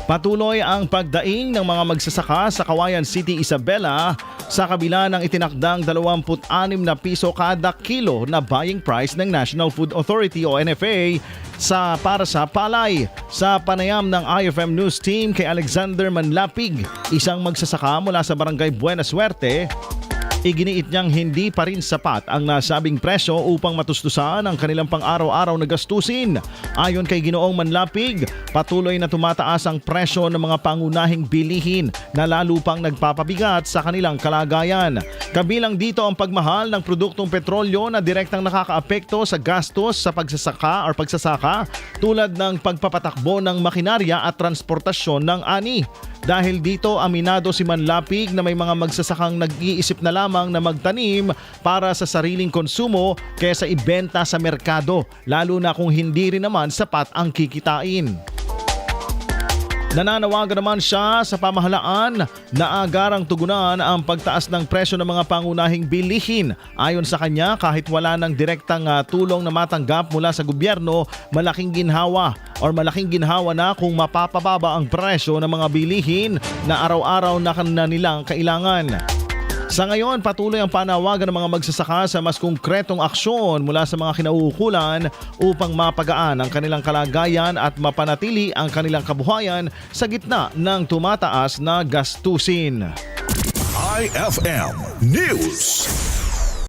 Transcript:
Patuloy ang pagdaing ng mga magsasaka sa Kawayan City, Isabela sa kabila ng itinakdang 26 na piso kada kilo na buying price ng National Food Authority o NFA para sa palay. Sa panayam ng IFM News Team kay Alexander Manlapig, isang magsasaka mula sa Barangay Buena Suerte, iginiit niyang hindi pa rin sapat ang nasabing presyo upang matustusan ang kanilang pang-araw-araw na gastusin. Ayon kay Ginoong Manlapig, patuloy na tumataas ang presyo ng mga pangunahing bilihin na lalo pang nagpapabigat sa kanilang kalagayan. Kabilang dito ang pagmahal ng produktong petrolyo na direktang nakakaapekto sa gastos sa pagsasaka tulad ng pagpapatakbo ng makinarya at transportasyon ng ani. Dahil dito, aminado si Manlapig na may mga magsasakang nag-iisip na lamang na magtanim para sa sariling konsumo kaysa ibenta sa merkado, lalo na kung hindi rin naman sapat ang kikitain. Nananawagan naman siya sa pamahalaan na agarang tugunan ang pagtaas ng presyo ng mga pangunahing bilihin. Ayon sa kanya, kahit wala ng direktang tulong na matanggap mula sa gobyerno, malaking ginhawa na kung mapapababa ang presyo ng mga bilihin na araw-araw na nilang kailangan. Sa ngayon, patuloy ang panawagan ng mga magsasaka sa mas konkretong aksyon mula sa mga kinauukulan upang mapagaan ang kanilang kalagayan at mapanatili ang kanilang kabuhayan sa gitna ng tumataas na gastusin. IFM News.